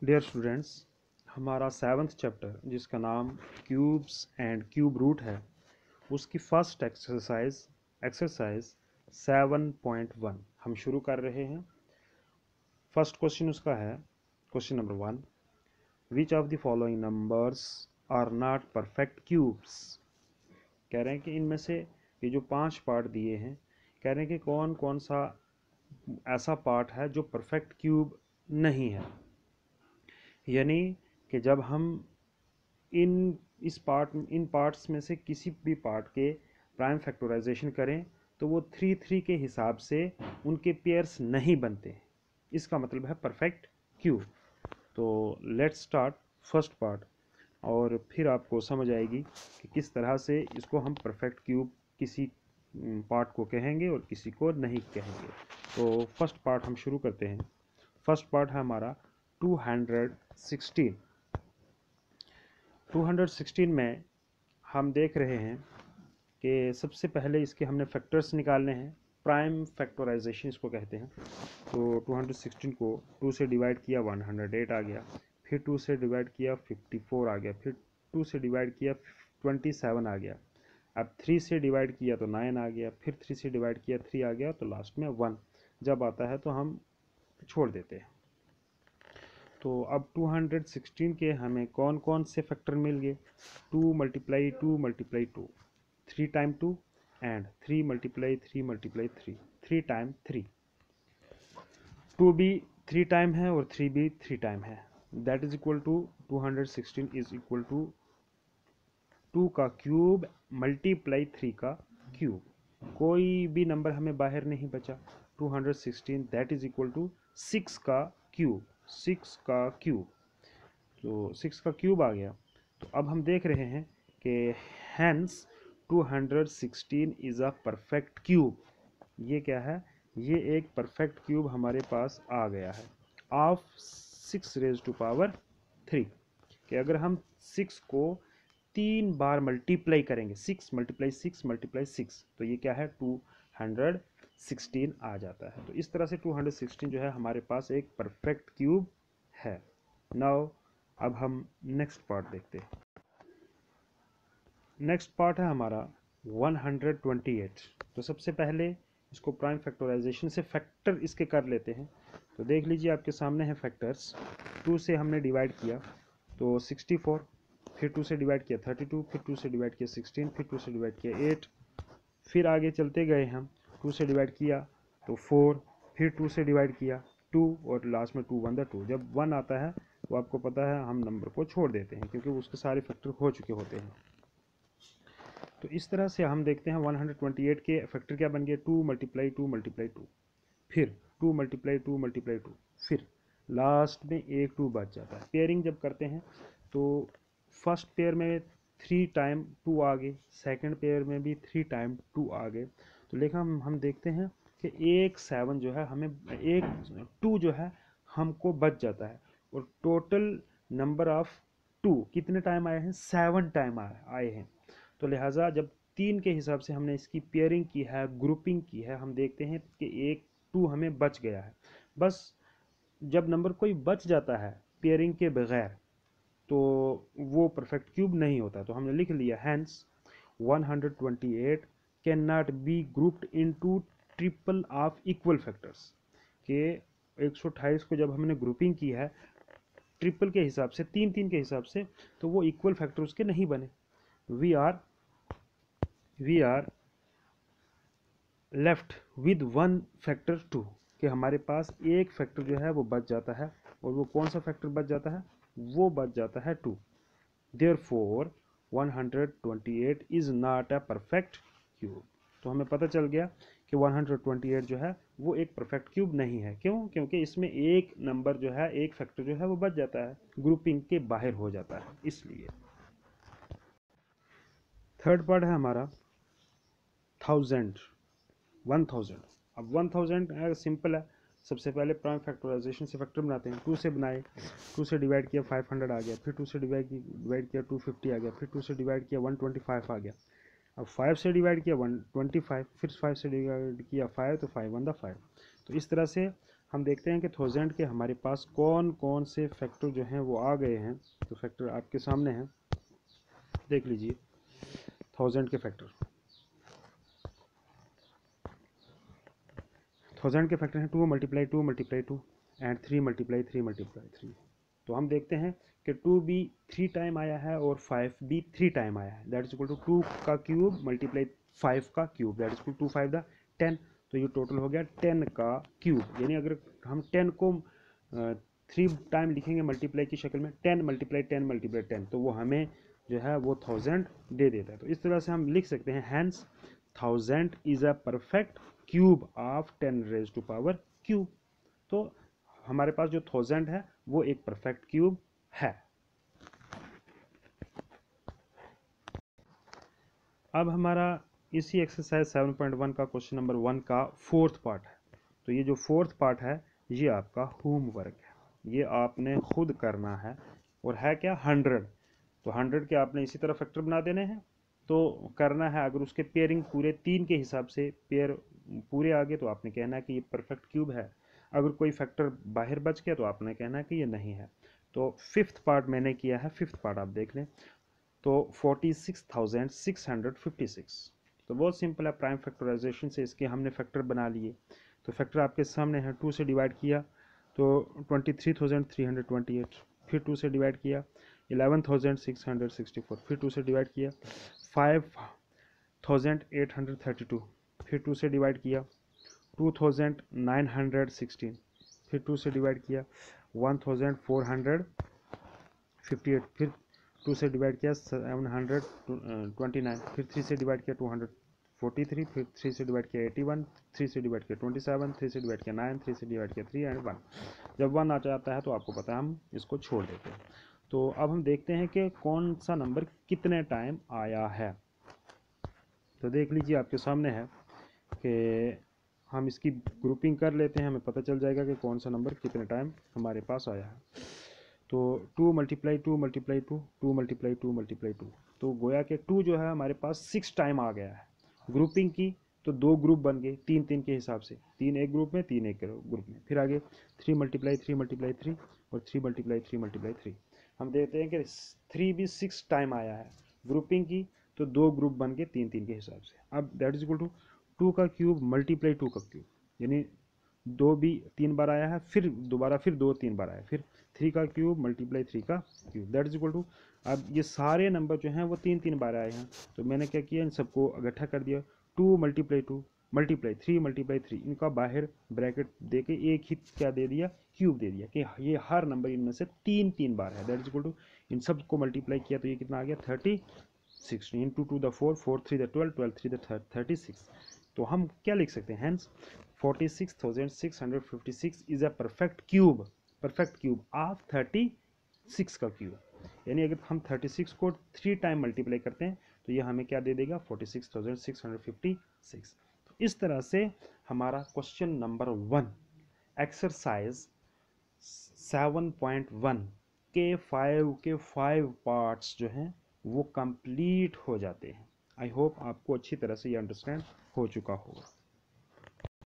Dear students, हमारा 7th chapter जिसका नाम क्यूब्स एंड क्यूब रूट है, उसकी फर्स्ट एक्सरसाइज 7.1 हम शुरू कर रहे हैं। फर्स्ट क्वेश्चन उसका है, question number 1, which of the following numbers are not perfect cubes. कह रहे हैं कि इनमें से ये जो 5 पार्ट दिए हैं, कह रहे हैं कि कौन कौन सा ऐसा पार्ट है जो परफेक्ट क्यूब नहीं है। यानी कि जब हम इन पार्ट्स में से किसी भी पार्ट के प्राइम फैक्टराइजेशन करें तो वो 3 के हिसाब से उनके पेयर्स नहीं बनते। इसका मतलब है परफेक्ट क्यूब। तो लेट्स स्टार्ट फर्स्ट पार्ट, और फिर आपको समझ आएगी कि किस तरह से इसको हम परफेक्ट क्यूब किसी पार्ट को कहेंगे और किसी को नहीं कहेंगे। तो फर्स्ट पार्ट हम शुरू करते हैं। फर्स्ट पार्ट है हमारा 216। 216 में हम देख रहे हैं कि सबसे पहले इसके हमने फैक्टर्स निकालने हैं। प्राइम फैक्टराइजेशन इसको कहते हैं। तो 216 को 2 से डिवाइड किया 108 आ गया, फिर 2 से डिवाइड किया 54 आ गया, फिर 2 से डिवाइड किया 27 आ गया। अब 3 से डिवाइड किया तो 9 आ गया, फिर 3 से डिवाइड किया 3 आ गया, तो लास्ट में 1 जब आता है तो हम छोड़ देते हैं। तो अब 216 के हमें कौन कौन से फैक्टर मिल गए? 2 multiply 2 multiply 2, 3 time 2 and 3 multiply 3 multiply 3, 3 time 3। 2 भी 3 टाइम है और 3 भी 3 टाइम है। That is equal to 216 is equal to 2 का क्यूब मल्टीप्लाई 3 का क्यूब। कोई भी नंबर हमें बाहर नहीं बचा। 216 दैट इज इक्वल टू 6 का क्यूब, 6 का क्यूब। तो 6 का क्यूब आ गया। तो अब हम देख रहे हैं कि hence 216 is a perfect cube. ये क्या है? ये एक परफेक्ट क्यूब हमारे पास आ गया है ऑफ 6 रेज टू पावर 3। कि अगर हम 6 को 3 बार मल्टीप्लाई करेंगे, 6 मल्टीप्लाई 6 मल्टीप्लाई 6, तो ये क्या है? 216 आ जाता है। तो इस तरह से 216 जो है हमारे पास एक परफेक्ट क्यूब है। नाउ अब हम नेक्स्ट पार्ट देखते हैं। नेक्स्ट पार्ट है हमारा 128। तो सबसे पहले इसको प्राइम फैक्टराइजेशन से फैक्टर इसके कर लेते हैं। तो देख लीजिए आपके सामने है फैक्टर्स। 2 से हमने डिवाइड किया तो 64, फिर 2 से डिवाइड किया 32, फिर 2 से डिवाइड किया 16, फिर 2 से डिवाइड किया 8, फिर आगे चलते गए हम। 2 से डिवाइड किया तो 4, फिर 2 से डिवाइड किया 2, और लास्ट में 2 1 2। जब 1 आता है तो आपको पता है हम नंबर को छोड़ देते हैं क्योंकि उसके सारे फैक्टर हो चुके होते हैं। तो इस तरह से हम देखते हैं 128 के फैक्टर क्या बन गए? 2 मल्टीप्लाई 2 मल्टीप्लाई 2, फिर 2 मल्टीप्लाई 2 मल्टीप्लाई 2, फिर लास्ट में एक 2 बच जाता है। पेयरिंग जब करते हैं तो फर्स्ट पेयर में 3 टाइम 2 आ गए, सेकेंड पेयर में भी 3 टाइम 2 आ गए। तो लेकिन हम देखते हैं कि एक 7 जो है हमें, एक 2 जो है हमको बच जाता है, और टोटल नंबर ऑफ 2 कितने टाइम आए हैं? 7 टाइम आए हैं। तो लिहाजा जब 3 के हिसाब से हमने इसकी पेयरिंग की है, ग्रुपिंग की है, हम देखते हैं कि एक 2 हमें बच गया है। बस जब नंबर कोई बच जाता है पेयरिंग के बगैर तो वो परफेक्ट क्यूब नहीं होता। तो हमने लिख लिया hence 128 can not be grouped into triple of equal factors. के 128 को जब हमने ग्रुपिंग की है ट्रिपल के हिसाब से, 3 के हिसाब से, तो वो इक्वल फैक्टर उसके नहीं बने। We are left with 1 factor 2, कि हमारे पास एक फैक्टर जो है वो बच जाता है, और वो कौन सा फैक्टर बच जाता है? वो बच जाता है 2। Therefore 128 is not a perfect cube. तो हमें पता चल गया कि 128 जो है वो एक परफेक्ट क्यूब नहीं है। क्यों? क्योंकि इसमें एक नंबर जो है, एक फैक्टर जो है वो बच जाता है, ग्रुपिंग के बाहर हो जाता है, इसलिए। थर्ड पार्ट है हमारा 1000। अब 1000 सिंपल है। सबसे पहले प्राइम फैक्टराइजेशन से फैक्टर बनाते हैं। 2 से बनाए, 2 से डिवाइड किया 500 आ गया, फिर 2 से डिवाइड किया 250 आ गया, फिर 2 से डिवाइड किया 125 आ गया। अब 5 से डिवाइड किया 125, फिर 5 से डिवाइड किया 5 तो 5 1 5। तो इस तरह से हम देखते हैं कि 1000 के हमारे पास कौन कौन से फैक्टर जो हैं वो आ गए हैं। तो फैक्टर आपके सामने हैं, देख लीजिए 1000 के फैक्टर। 1000 के फैक्टर हैं 2 multiply 2 multiply 2 and 3 multiply 3 multiply 3। तो हम देखते हैं कि 2 भी 3 टाइम आया है और 5 भी 3 टाइम आया है। दैट इज इक्वल टू 2 का क्यूब मल्टीप्लाई 5 का cube, that is equal to 2 5 the 10। तो ये टोटल हो गया 10 का क्यूब। यानी अगर हम 10 को 3 टाइम लिखेंगे मल्टीप्लाई की शक्ल में, 10 मल्टीप्लाई 10 मल्टीप्लाई 10, तो वो हमें जो है वो 1000 दे देता है। तो इस तरह से हम लिख सकते हैं hence 1000 is a perfect cube of 10 raise to power cube. तो हमारे पास जो 1000 है वो एक परफेक्ट क्यूब है। अब हमारा इसी एक्सरसाइज 7.1 का क्वेश्चन नंबर 1 का फोर्थ पार्ट है। तो ये जो फोर्थ पार्ट है ये आपका होमवर्क है, ये आपने खुद करना है। और है क्या 100, तो 100 के आपने इसी तरह फैक्टर बना देने हैं। तो करना है, अगर उसके पेयरिंग पूरे 3 के हिसाब से पेयर पूरे आ गए तो आपने कहना है कि ये परफेक्ट क्यूब है। अगर कोई फैक्टर बाहर बच गया तो आपने कहना है कि ये नहीं है। तो फिफ्थ पार्ट मैंने किया है, फिफ्थ पार्ट आप देख लें। तो 46,656, तो बहुत सिंपल है, प्राइम फैक्टराइजेशन से इसके हमने फैक्टर बना लिए। तो फैक्टर आपके सामने है, 2 से डिवाइड किया तो 23,328, फिर 2 से डिवाइड किया 11,664, फिर 2 से डिवाइड किया 5,832, फिर 2 से डिवाइड किया 2,916, फिर 2 से डिवाइड किया 1,458, फिर 2 से डिवाइड किया 729, फिर 3 से डिवाइड किया 243, फिर 3 से डिवाइड किया 81, 3 से डिवाइड किया 27, 3 से डिवाइड किया 9, 3 से डिवाइड किया 3 एंड 1। जब 1 आ जाता है तो आपको पता है हम इसको छोड़ देते हैं। तो अब हम देखते हैं कि कौन सा नंबर कितने टाइम आया है। तो देख लीजिए आपके सामने है कि हम इसकी ग्रुपिंग कर लेते हैं, हमें पता चल जाएगा कि कौन सा नंबर कितने टाइम हमारे पास आया है। तो 2 मल्टीप्लाई 2 मल्टीप्लाई 2, 2 मल्टीप्लाई 2 मल्टीप्लाई 2, तो गोया के 2 जो है हमारे पास 6 टाइम आ गया है। ग्रुपिंग की तो 2 ग्रुप बन गए 3 3 के हिसाब से, 3 एक ग्रुप में 3 एक ग्रुप में। फिर आगे 3 मल्टीप्लाई 3 मल्टीप्लाई 3 और 3 मल्टीप्लाई 3 मल्टीप्लाई 3। हम देखते हैं कि 3 भी 6 टाइम आया है। ग्रुपिंग की तो 2 ग्रुप बन गए 3 3 के हिसाब से। अब दैट इज इक्वल टू 2 का क्यूब मल्टीप्लाई 2 का क्यूब, यानी 2 भी 3 बार आया है, फिर दोबारा फिर 2 3 बार आया, फिर 3 का क्यूब मल्टीप्लाई 3 का cube, that is equal to. अब ये सारे नंबर जो हैं वो 3 3 बार आए हैं, तो मैंने क्या किया, इन सबको इकट्ठा कर दिया। 2 मल्टीप्लाई 2 मल्टीप्लाई 3 मल्टीप्लाई 3, इनका बाहर ब्रैकेट दे के एक ही क्या दे दिया, क्यूब दे दिया कि ये हर नंबर इनमें से 3 3 बार है। दैट इज इक्वल टू, इन सब को मल्टीप्लाई किया तो ये कितना आ गया 36, इंटू 2 द 4, 4 3 द 12, 12 3 द 36। तो हम क्या लिख सकते हैं, hence 46,656 is a perfect cube, perfect cube of 36 का क्यूब। यानी अगर हम 36 को 3 टाइम मल्टीप्लाई करते हैं तो ये हमें क्या दे देगा 46,656। तो इस तरह से हमारा क्वेश्चन नंबर 1 एक्सरसाइज 7.1 के 5 पार्ट्स जो हैं वो कंप्लीट हो जाते हैं। आई होप आपको अच्छी तरह से ये अंडरस्टैंड हो चुका होगा।